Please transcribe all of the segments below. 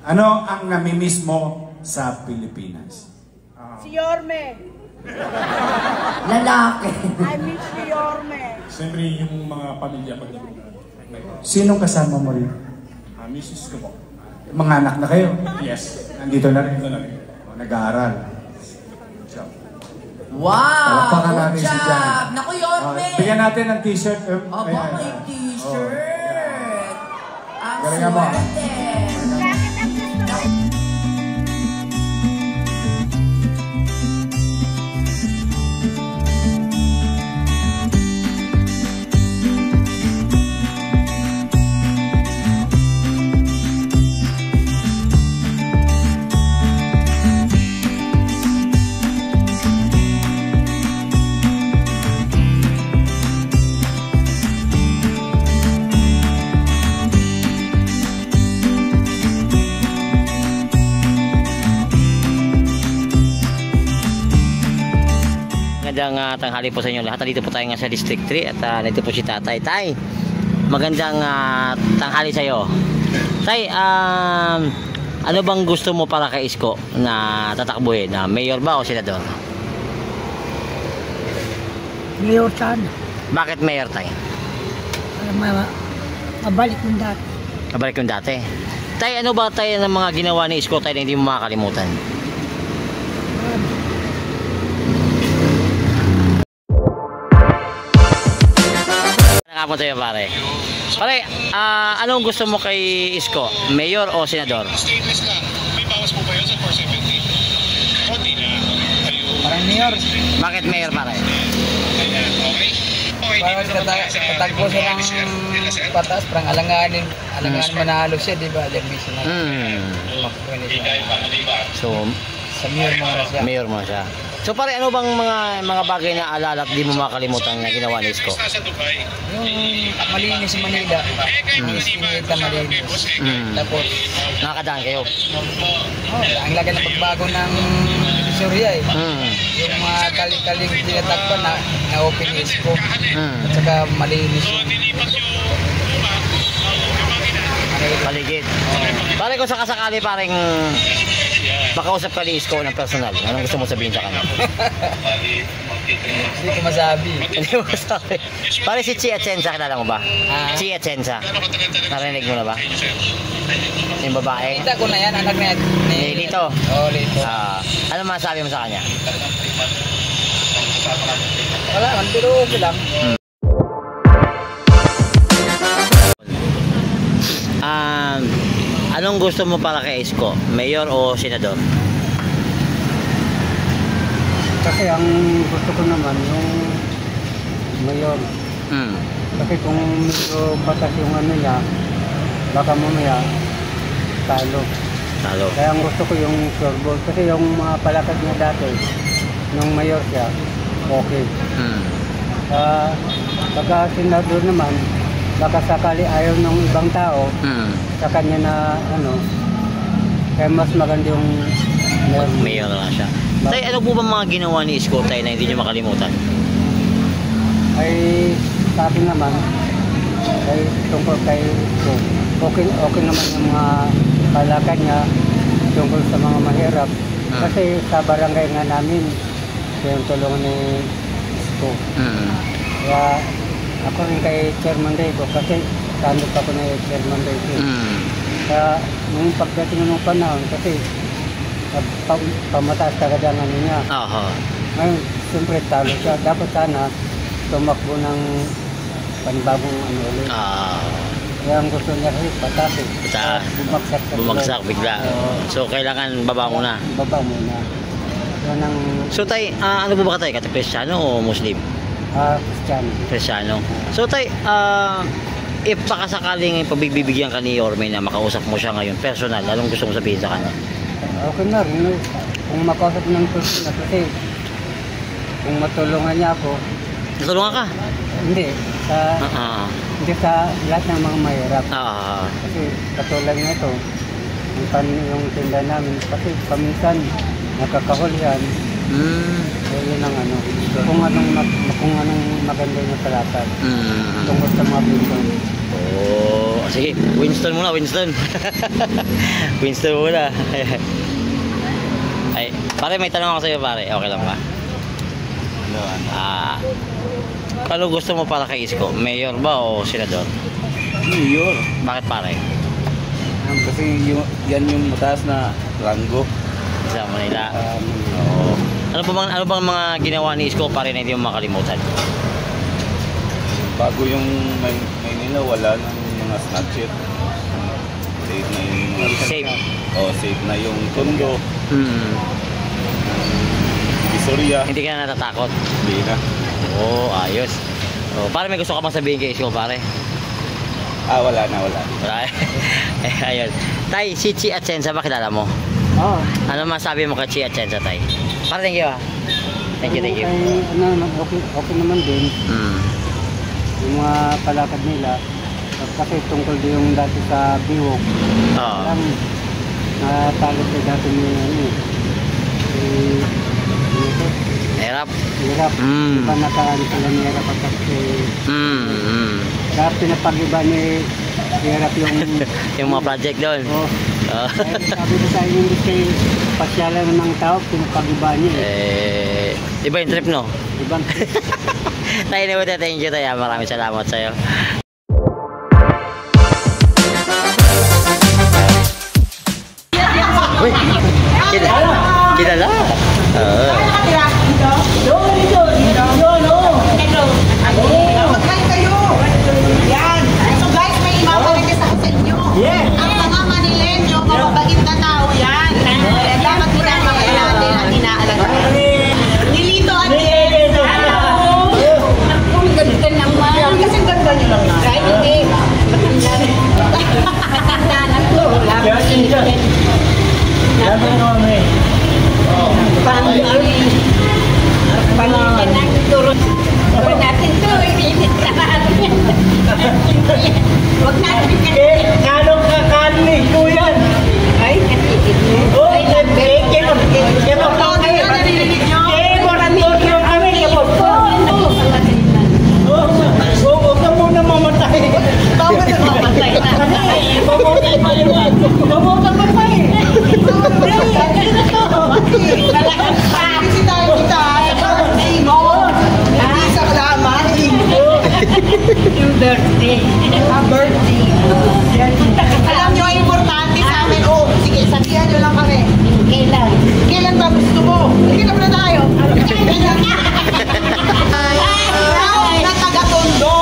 Ano ang namimiss mo sa Pilipinas? Si Yorme. Lalaki. I miss si Yorme. Siyempre yung mga pamilya pag Sinong kasama mo rin? misis ko po. Mga anak na kayo? Yes. Nandito na rin? Ito na rin. Nag-aaral. Wow! Palakpakan Good natin si Jan. job! Naku, Yorme! Bigyan natin ng t-shirt. Aba, may t-shirt! Ang Galingan mo. swerte! Bakit ang gusto mo? Magandang tanghali po sa inyo lahat. Dito po tayo nga sa District 3 at nandito po si Tatay. Tay, magandang tanghali sa iyo. Tay, ano bang gusto mo para kay Isko na tatakbuhin? Na mayor ba o senador? Mayor sana. Bakit mayor, Tay? Mabalik yung dati. Kabalik yung dati. Tay, ano ba tayo ng mga ginawa ni Isko, Tay, na hindi mo makakalimutan? Nga po tayo, pare. Pare, anong gusto mo kay Isko? Mayor o senador? Stainless lang. May bawas po ba yun sa 470? Konti na. Ayun. Parang mayor. Bakit mayor, pare? Ayan, okay. Okay, Parang dito naman tayo sa katagpo siya ng patas. Parang alanganin manalo siya, di ba? Derby siya na. Hindi tayo pangaliba. So, Sa mayor mo na siya. mayor mo siya. So, pare, ano bang mga bagay na alala at di mo makalimutan na ginawa ni Isko? Nasa Dubai. Yung malinis sa Manila. Yung sinita malinis. Tapos, Nakakadaan kayo? ang laga ng pagbago ng Surya eh. Yung mga kaling-kaling tinatakpan na-open ko. At saka malinis So, yung nilipas yung luma. Yung makina. Paligid. Pare, kung sakasakali pareng makausap ka ni Isko ng personal, anong gusto mo sabihin sa kanya? hindi ko masabi. Hindi mo sabi. Pare, si Chi Atienza, kilala mo ba? Chi Atienza. Narinig mo na ba? Yung babae? Kita ko na yan, anak na yan. Ni Lito. Oo, Lito. Ano masasabi mo sa kanya? Wala, pero okay lang. Anong gusto mo para kay Isko? Mayor o senador? Kasi ang gusto ko naman yung mayor. Kasi kung medyo batas yung ano niya, baka mamaya talo. Talo. Kaya ang gusto ko yung floorboard. Kasi yung mga palakad niya dati, nung mayor siya, okay. Pagka senador naman, baka sakali ayaw ng ibang tao sa kanya na ano, kaya mas maganda yung mayor na siya. Tay, ano po ba mga ginawa ni Isko, Tay, na hindi nyo makalimutan? Ay sa akin naman, ay tungkol kay Isko, okay naman yung mga palakad niya tungkol sa mga mahirap. Kasi sa barangay nga namin, yung tulungan ni Isko. Kaya ako rin kay Chairman Rego kasi sandok ako na Chairman Rego. Kaya nung pagdating ng panahon kasi pamataas kagad ang ano niya. Ngayon, siyempre talo siya. Dapat sana tumakbo ng panibagong ano ulit. Kaya ang gusto niya kasi patas eh. Bumagsak bigla. So kailangan baba muna. Baba muna. Yan ang... So Tay, ano po ba ka, Tay? Katipesyano o Muslim? Cristiano. So Tay, if pakasakaling pagbibigyan ka ni Yorme na makausap mo siya ngayon, personal, anong gusto mo sabihin sa kanya? Okay na rin. Kung makausap ng personal, kasi kung matulungan niya ako. Natulungan ka? Hindi. Hindi sa lahat ng mga mahirap. Kasi katulad na ito, yung tinda namin, kasi paminsan nakakahol yan. Yun ang ano, kung anong maganda yung palakad tungkol sa mga pinsan. Oh, sige, Winston muna, Winston. Winston muna. Ay, pare, may tanong ako sa iyo, pare. Okay lang ba? Paano gusto mo para kay Isko? Mayor ba o senador? Mayor. Bakit, pare? Kasi yan yung mataas na ranggo. Sa Manila. Oo. Ano bang mga ginawa ni Isko para na hindi mo makalimutan? Bago yung Maynila, wala nang mga snatchet. Safe na yung mga... Safe. Safe na yung Tondo. Visoria. Hindi ka na natatakot? Hindi na. Oo, ayos. Pare, may gusto ka bang sabihin kay Isko, pare? Wala na. Wala. Ayun. Tay, si Chi Atienza ba kilala mo? Oo. Ano masabi mo kay Chi Atienza, Tay? Pare, thank you. Thank you. Okay naman din. Yung mga palakad nila. Kasi tungkol din yung dati sa Biwok. Oo. Natalo siya dati ni Hirap. Hirap. Iba nakaan sila ni Hirap at kaya pinapag-iba ni Hirap yung mga project doon. Sabi ko sa inyo, kay pasyalan ng mga tao, pinapag-iba niya. Iba yung trip, no? Ibang trip. Tayo, thank you, tayo. Maraming salamat sa'yo. Uy, kilala. Mag-hi kayo. Yan. So guys, may imapaligis ako sa inyo. Ang mga Manilenyo, mababait na tao yan. Dapat pinapakain natin at inaalagaan. Nilito at Nilenyo. Ang ganda naman. Kasi ganda nyo lang na. Kahit hindi. Matanda na po. Panginoon ang turun. Huwag natin ito, iinit na natin. Huwag natin iinit. Kanong kakanin ko yan? Ay, natitigit mo. Ay, Huwag ka muna mamatay. Bawal na mamatay na. Mamatay pa yun. Mamatay pa pa eh. Talagang pa. Kasi tayo kita. Birthday mo. Hindi sa kalaman. Yung birthday. Birthday. Alam nyo, ay importante sa amin. Sige, sabihan nyo lang kami. Kailan? Kailan ba gusto mo? Sige na muna tayo. Kailan nga? Na taga-Tondo.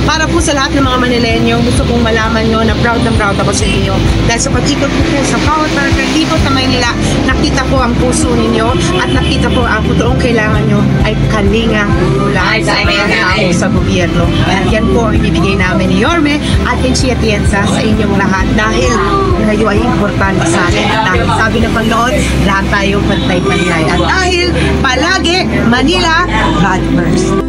Para po sa lahat ng mga Manilenyo, gusto kong malaman nyo na proud ako sa inyo. Dahil sa pag-ikot ko po sa bawat barangay dito sa Maynila, nakita ko ang puso ninyo at nakita ko ang totoong kailangan nyo ay kalinga mula sa mga tao sa gobyerno. At yan po ang ibibigay namin ni Yorme at ni Chi Atienza sa inyong lahat dahil kayo ay importante sa akin. At dahil sabi ng Panginoon, lahat tayo pantay-pantay. At dahil palagi, Manila, God first.